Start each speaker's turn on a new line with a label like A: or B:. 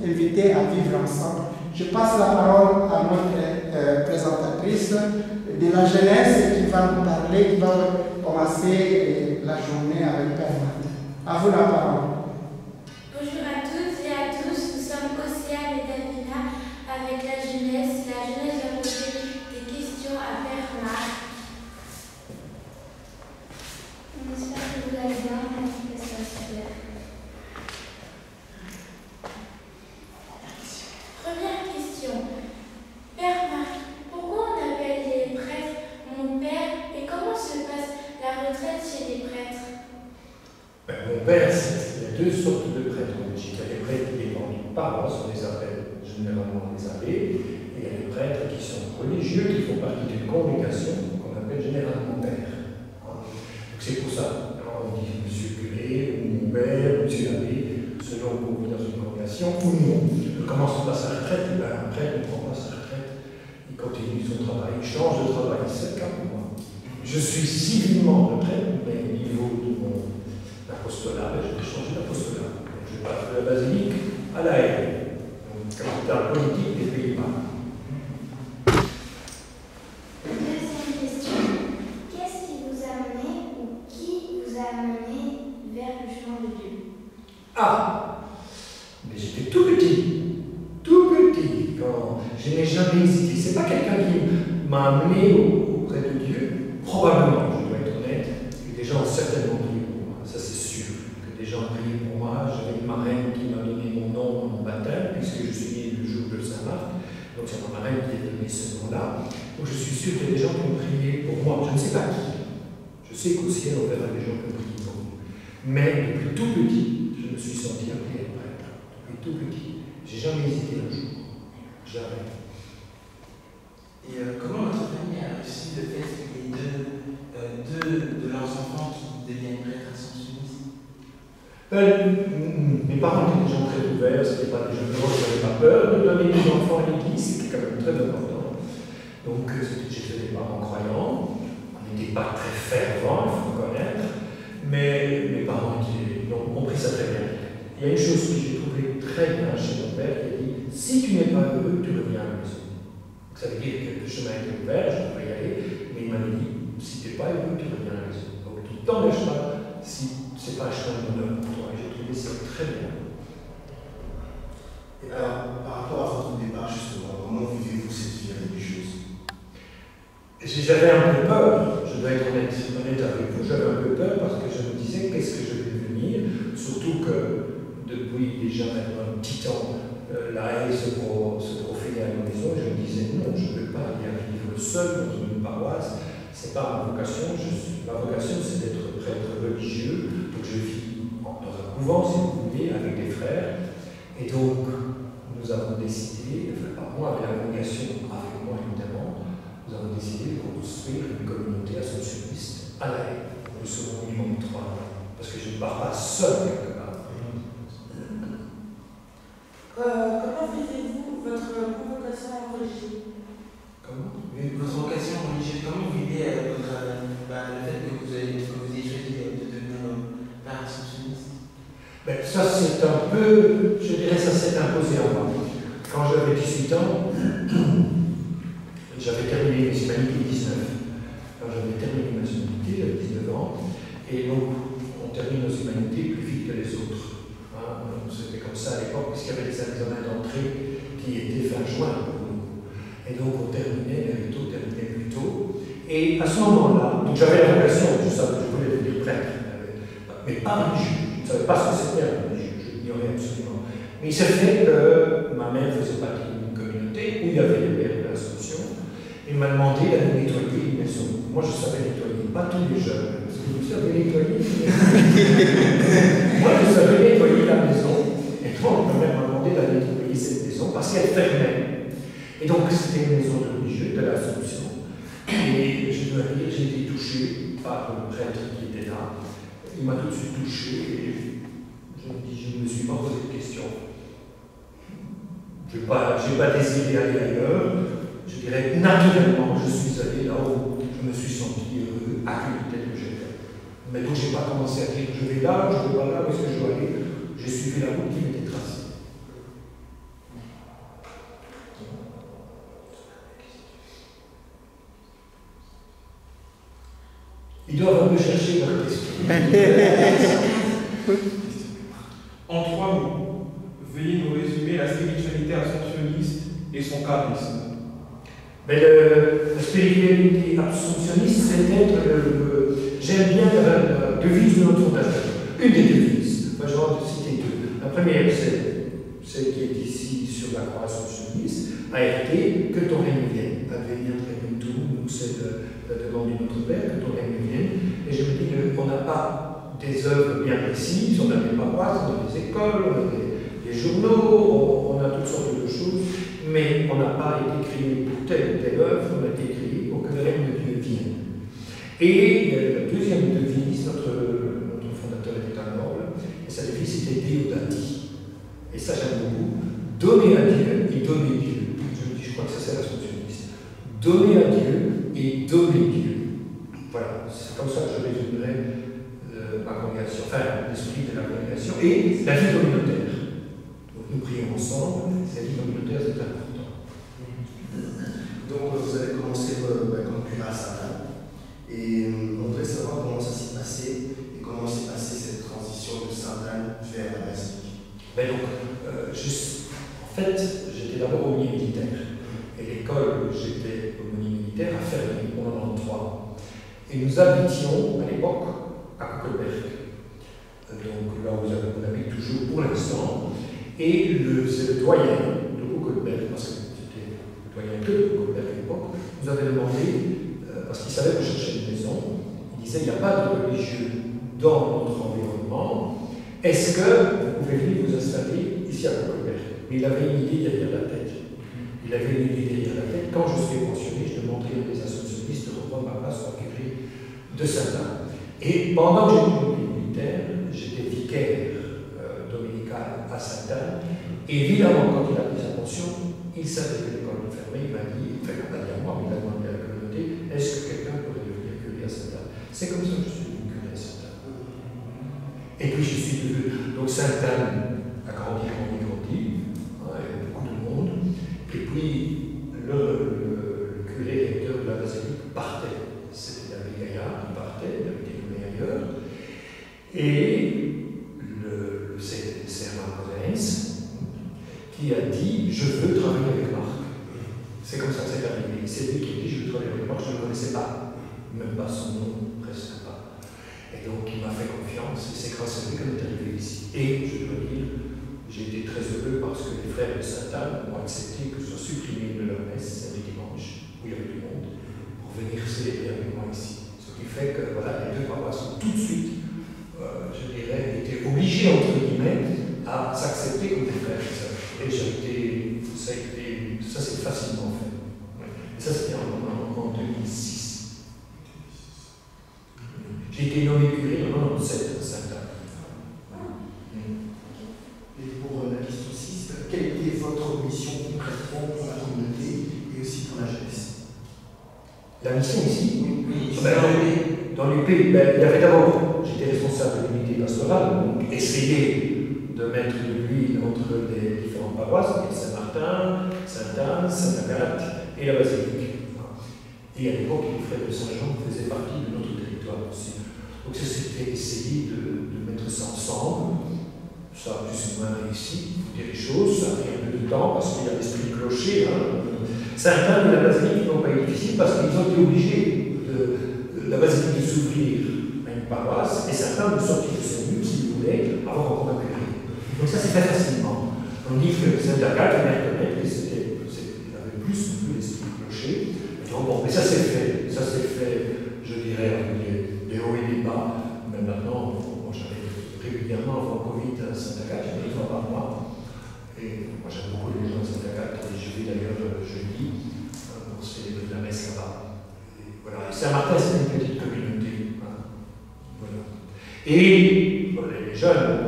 A: invités à vivre ensemble. Je passe la parole à notre présentatrice de la jeunesse qui va nous parler, qui va commencer la journée avec Père Martin. À vous la parole.
B: Bonjour à toutes et à tous, nous sommes Océane et Davina avec la jeunesse. La jeunesse va poser des questions à Père Marc. On espère que vous allez bien, que ça va super. Première question. Père Marc, pourquoi on appelle les prêtres mon père et comment se passe la retraite chez les prêtres?
C: Mon père, il y a deux sortes de prêtres en Belgique. Il y a les prêtres qui dépendent d'une paroisse, on les appelle généralement les abbés, et il y a les prêtres qui sont religieux, qui font partie d'une congrégation qu'on appelle généralement père. Donc c'est pour ça, on dit monsieur curé, ou mon père, ou monsieur l'abbé, selon qu'on vit dans une congrégation ou non. Comment se passe la retraite? Un prêtre ne prend pas sa retraite, il continue son travail, il change de travail, c'est le cas pour moi. Je suis civilement retraite, mais au niveau de mon apostolat, je vais changer d'apostolat. Je passe de la basilique à la haie, donc capitale politique des Pays-Bas.
B: Deuxième question. Qu'est-ce qui vous a amené ou qui vous a amené vers le chemin de Dieu?
C: Ah, mais j'étais tout petit, quand je n'ai jamais hésité. C'est pas quelqu'un qui m'a amené auprès de Dieu, probablement, je dois être honnête, que des gens ont certainement prié pour moi, ça c'est sûr, que des gens priaient pour moi. J'avais une marraine qui m'a donné mon nom à mon baptême, puisque je suis né le jour de Saint-Marc, donc c'est ma marraine qui a donné ce nom-là. Donc je suis sûr qu'il y a des gens qui ont prié pour moi, je ne sais pas qui. Je sais qu'au ciel on verra des gens qui ont prié pour nous. Mais depuis tout petit, je me suis senti appelé à être prêtre. Depuis tout petit, j'ai jamais hésité un jour. Jamais.
D: Et comment votre famille a réussi le fait qu'il y ait deux de leurs enfants qui deviennent prêtres ascensionnistes?
C: Mes parents étaient des gens très ouverts, c'était pas des gens qui n'avaient pas peur de donner des enfants à l'église, c'était quand même très important. Donc j'étais des parents croyants, on n'était pas très fervents, il faut reconnaître, mais mes parents ont pris ça très bien. Il y a une chose que j'ai trouvée très bien chez mon père qui a dit: si tu n'es pas heureux, tu reviens à la maison. Donc, ça veut dire que le chemin était ouvert, je devrais y aller, mais il m'a dit: si tu n'es pas heureux, tu reviens à la maison. Donc tu ne t'engages pas si ce n'est pas un chemin de bonheur pour toi. Et j'ai trouvé ça très bien.
E: Et par rapport à votre départ, justement, comment vivez-vous cette vie religieuse?
C: J'avais un peu peur, je dois être honnête avec vous, j'avais un peu peur parce que je me disais qu'est-ce que je vais devenir, surtout que depuis déjà maintenant un petit temps, la haie se profilait à la maison, et je me disais non, je ne veux pas y vivre seul dans une paroisse, ce n'est pas ma vocation, ma vocation c'est d'être prêtre religieux, donc je vis dans un couvent si vous voulez, avec des frères, et donc nous avons décidé, enfin moi avec la congrégation, avec moi évidemment, nous avons décidé de construire une communauté ascensionniste à la haie. Nous serons minimum 3, parce que je ne pars pas seul quelque part.
F: Comment vivez-vous votre convocation religieuse?
C: Comment?
D: Votre vocation religieuse, comment vous vivez le fait que vous ayez choisi de devenir père ascensionniste?
C: Ça c'est un peu, je dirais ça s'est imposé à moi. Quand j'avais 18 ans, j'avais terminé mes humanités 19. Quand j'avais terminé ma humanité, j'avais 19 ans, et donc on termine nos humanités plus vite que les autres. C'était comme ça à l'époque, puisqu'il y avait des examens d'entrée qui étaient fin juin pour nous. Et donc on terminait plus tôt. Et à ce moment-là, donc j'avais la vocation, je savais que je voulais devenir prêtre, mais pas religieux. Je ne savais pas ce que c'était un religieux, je l'ignorais absolument. Mais il s'est fait que ma mère faisait partie d'une communauté où il y avait des pères de l'Assomption. Il m'a demandé d'aller nettoyer une maison. Moi je savais nettoyer, pas tous les jeunes. Est-ce que vous savez nettoyer? Moi je savais nettoyer la maison. Et donc ma mère m'a demandé d'aller nettoyer cette maison parce qu'elle fermait. Et donc c'était une maison de religieux de l'Assomption. Et je dois dire, j'ai été touché par le prêtre qui était là. Il m'a tout de suite touché et je me suis pas posé de questions. Je n'ai pas désiré aller ailleurs. Je dirais naturellement, je suis allé là où je me suis senti heureux, accueilli tel que j'étais. Mais donc je n'ai pas commencé à dire je vais là, je vais pas là, où est-ce que je dois aller. J'ai suivi la route qui m'était tracée. Ils doivent un peu chercher leur question.
G: En 3 mots, veuillez nous résumer la spiritualité assomptionniste et son charisme.
C: Mais la spiritualité assomptionniste, c'est être j'aime bien la devise de notre fondateur. Une des devises. Enfin, je vais en citer deux. La première, c'est celle qui est ici sur la croix assomptionniste, ART, que ton règne vienne. Advenir regnum tuum, nous c'est la demande de notre Père, que ton règne vienne. Et je me dis qu'on n'a pas des œuvres bien précises, on a des paroisses, on a des écoles, on a des journaux, on a toutes sortes de choses, mais on n'a pas été créé pour telle ou telle œuvre, on a été créé pour que le règne de Dieu vienne. Et la deuxième devise, notre fondateur était un noble, et sa devise c'était Deodati. Et ça j'aime beaucoup. Donner à Dieu et donner Dieu. Je crois que ça c'est l'assomptionniste. Donner à Dieu et donner Dieu. Voilà, c'est comme ça que je résumerai ma congrégation, enfin l'esprit de la congrégation et la vie communautaire. Donc nous prions ensemble, la vie communautaire c'est important.
E: Donc vous avez commencé comme curé à Saint-Anne. Et on voudrait savoir comment ça s'est passé et comment s'est passée cette transition de Sainte-Anne vers la basilique.
C: Ben donc, en fait, j'étais d'abord aumônier militaire. Et l'école où j'étais aumônier militaire a fermé en 1993. Et nous habitions à l'époque à Kokelberg. Donc là où on habite toujours pour l'instant. Et c'est le doyen de Kokelberg, parce que c'était le doyen de Kokelberg à l'époque, nous avait demandé. Parce qu'il savait que je cherchais une maison, il disait il n'y a pas de religieux dans notre environnement, est-ce que vous pouvez venir vous installer ici à Kokelberg? Mais il avait une idée derrière la tête. Il avait une idée derrière la tête. Quand je serai pensionné, je demanderai à des assomptionnistes de reprendre ma place en curé de Sainte-Anne. Et pendant que j'étais militaire, j'étais vicaire dominical à Sainte-Anne. Et évidemment, quand il a pris sa pension, il savait que l'école était fermée. Il m'a dit, enfin, il n'a pas dit à moi, mais il a demandé à la communauté, est-ce que quelqu'un pourrait devenir curé à Sainte-Anne? C'est comme ça que je suis devenu curé à Sainte-Anne. Et puis je suis devenu. Donc Sainte-Anne a grandi, il y avait beaucoup de monde. Et puis le curé recteur de la basilique partait. C'était l'abbé Gaillard qui partait, il avait été nommé ailleurs. Et le serment Cosenz qui a dit je veux travailler avec Marc. C'est comme ça que c'est arrivé. C'est lui qui a dit je veux travailler avec Marc, je ne le connaissais pas, même pas son nom, presque pas. Et donc il m'a fait confiance et c'est grâce à lui qu'on est arrivé ici. Et je dois dire, j'ai été très heureux parce que les frères de Sainte-Anne ont accepté que je sois supprimé de leur messe le dimanche, où il y avait du monde, pour venir célébrer avec moi ici. Ce qui fait que voilà, les deux paroisses ont tout de suite, je dirais, été obligés, entre guillemets, à s'accepter comme des frères et sœurs. Et ça s'est facilement fait. Ouais. Et ça c'était en 2006. J'ai été nommé curé en 1997 à Sainte-Anne.
A: Et pour la question 6, quelle était votre mission concrètement pour la communauté et aussi pour la jeunesse?
C: La mission ici,
D: Oui,
C: dans l'UP, il y avait d'abord, j'étais responsable de l'unité pastorale, donc essayer de mettre de l'huile entre les différentes paroisses, Saint-Martin, Sainte-Anne, Sainte-Agathe et la basilique. Et à l'époque, les frères de Saint-Jean faisaient partie de notre territoire aussi. Donc c'était essayer de mettre ça ensemble. Ça a plus ou moins réussi, il faut dire les choses, ça a pris un peu de temps parce qu'il y a l'esprit clocher. Sainte-Anne et la basilique n'ont pas été difficiles parce qu'ils ont été obligés de la basilique de s'ouvrir à une paroisse et Sainte-Anne de sortir de ses murs, si vous voulez, avant qu'on a curé. Donc ça s'est fait facilement. On dit que Sainte-Agathe, la mère de Maître, il avait plus l'esprit clocher. Donc bon, mais ça s'est fait, je dirais, avec des hauts et des bas. Mais maintenant, j'avais régulièrement avant Covid à Sainte-Agathe, une fois par mois. Et moi j'aime beaucoup les gens de Sainte-Agathe, et je vais d'ailleurs jeudi pour célébrer la messe là-bas. Voilà. Saint-Martin, c'est une petite communauté. Voilà. Et les jeunes,